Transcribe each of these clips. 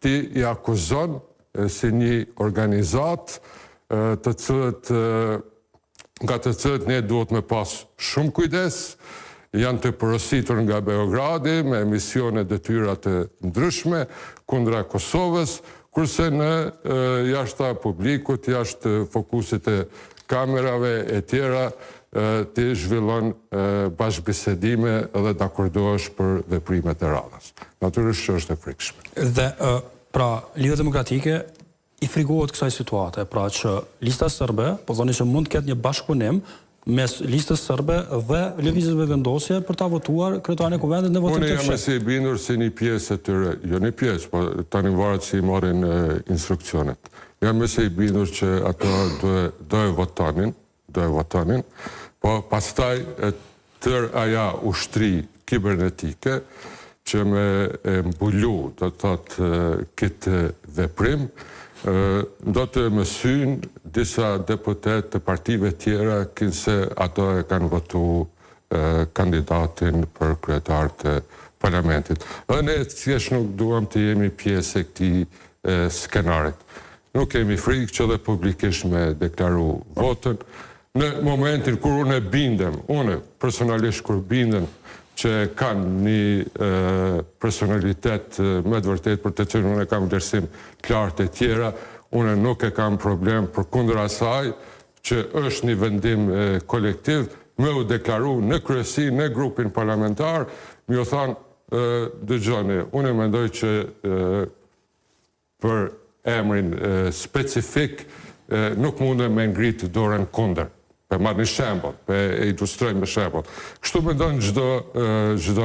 ti i akuzon si një organizat nga të cilët ne duhet me pas shumë kujdes, janë të porositur nga Beogradi me emisione detyra të ndryshme kundra Kosovës, kurse në jashtë publikut, jashtë fokusit e kamerave e tjera, ti zhvillon bashkëbisedime dhe dakordohesh për veprimet e radhës. Natyrisht që është e frikshme. Dhe pra Lidhja Demokratike i frikohet kësaj situate, pra që lista serbe, po thoni që mund të ketë një bashkëpunim mes listës serbe dhe lëvizjeve vendosje për ta votuar kryetarin e kuvendit në votim të fshehtë. Unë jam si i bindur si një pjesë e tyre, jo një pjesë, po tani varet si i marrin instruksionet. Jam si i bindur që ato do e votonin, po pastaj tër aja ushtri kibernetike që me mbulu, do të thotë këtë veprim, do të mësyn disa deputet të partive tjera kinse ato e kanë votu kandidatin për kryetar të parlamentit. Dhe ne thjesht nuk duam të jemi pjesë e këtij skenarit. Nuk kemi frikë që dhe publikisht me deklaru votën. Në momentin kur unë personalisht kur bindem që kanë një personalitet me të vërtet për të cilën unë e kam vlerësim qartë e tjera, unë nuk e kam problem për kundër asaj që është një vendim kolektiv me u deklaru në kryesi, në grupin parlamentar, mi u thanë, dëgjoni, unë e mendoj që për emrin specifik nuk mundem me ngritë dorën kundër. Për marrë një shembol, për e ilustrojmë me shembol. Kështu me ndonë gjdo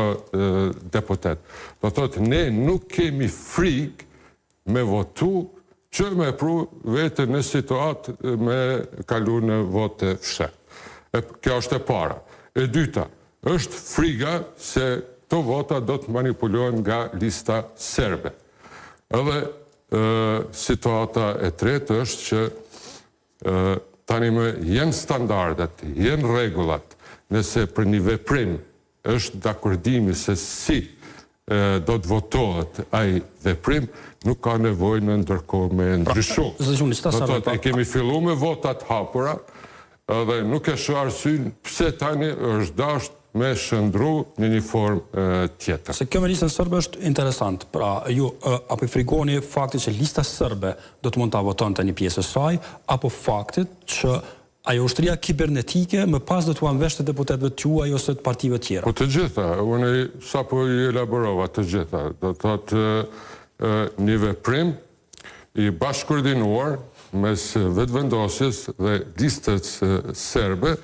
deputet. Do thotë, ne nuk kemi frikë me votu që me pru vete në situatë me kalu në vote fshehtë. Kjo është e para. E dyta, është friga se to vota do të manipulohen nga lista serbe. Edhe situata e tretë është që tani me jenë standardet, jenë regullat, nëse për një veprim është dakordimi se si do të votohet ai veprim, nuk ka nevojë në ndërkohë me ndryshu. E kemi fillu me votat hapura, dhe nuk e shoh arsye pse tani është dashur me shëndru në një formë tjetër. Se kjo me listën serbe është interesant. Pra, ju apo i frikoni faktit që lista serbe do të mund ta votonte një pjesë e saj, apo faktit që ajo ushtria kibernetike më pas do t'u anvesh të deputetëve të juaj ose të partive tjera? Po të gjitha, unë sapo i elaborova të gjitha. Do të thotë një veprim i bashkëkoordinuar mes vetëvendosjes dhe listës serbe,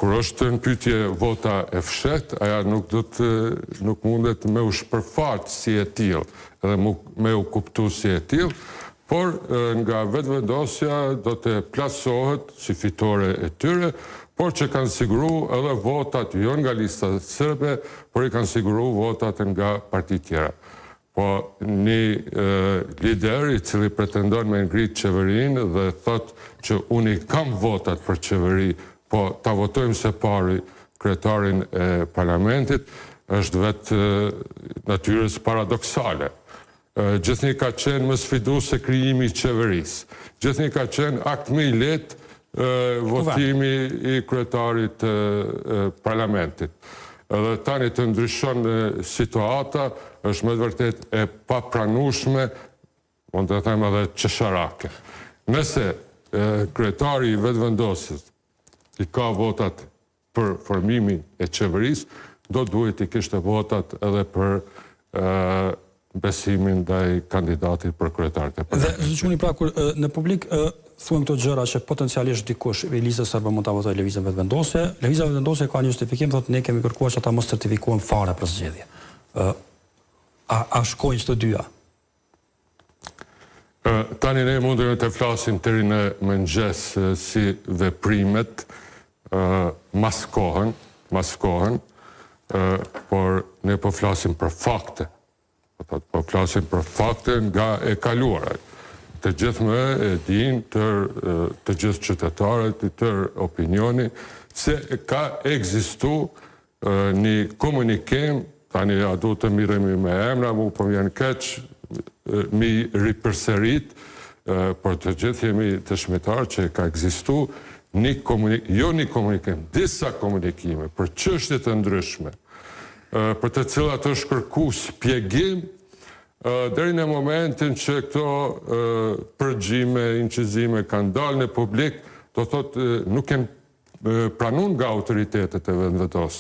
kur është në pyetje vota e fshehtë, aja nuk mundet me u shpërfaqë si e tillë, edhe me u kuptu si e tillë, por nga vetëvendosja do të plasohet si fitore e tyre, por që kanë siguru edhe votat jo nga lista serbe, por i kanë siguru votat nga parti tjera. Po një lider i cili pretendon me ngrit qeverinë dhe thot që unë i kam votat për qeveri, po ta votojmë se pari kryetarin e parlamentit, është vetë natyrës paradoksale. Gjithnjë ka qenë më sfiduese krijimi i qeverisë. Gjithnjë ka qenë akt më i lehtë votimi i kryetarit të parlamentit. Edhe tani të ndryshon situata, është me të vërtet e papranueshme, mund të them edhe çesharake. Nëse kryetari i vetëvendosjes i ka votat për formimin e qeverisë, do duhet i kishte votat edhe për besimin ndaj kandidatit për kryetar të parlamentit. Dhe zgjuni pra kur në publik thuan këto gjëra që potencialisht dikush i listës serbe mund ta votojë lëvizjen vetëvendosje. Lëvizja vetëvendosje ka një justifikim, thotë ne kemi kërkuar që ata mos certifikohen fare për zgjedhje. A shkojnë të dyja? Tani ne mundemi të flasim deri në mëngjes si veprimet maskohen, por ne po flasim për fakte. Po flasim për fakte nga e kaluara. Të gjithë me e din, të gjithë qytetarët, tër opinioni, se ka ekzistu një komunikim tani a du të miremi me emra, mu po vjen keq, mi ripërserit, por të gjithë jemi të shmetarë që ka egzistu një komunikim, disa komunikime për çështje të ndryshme, për të cilat është kërku spjegim, deri në momentin që këto përgjime, incizime kanë dalë në publik, do thotë nuk janë pranun nga autoritetet e vendvetose.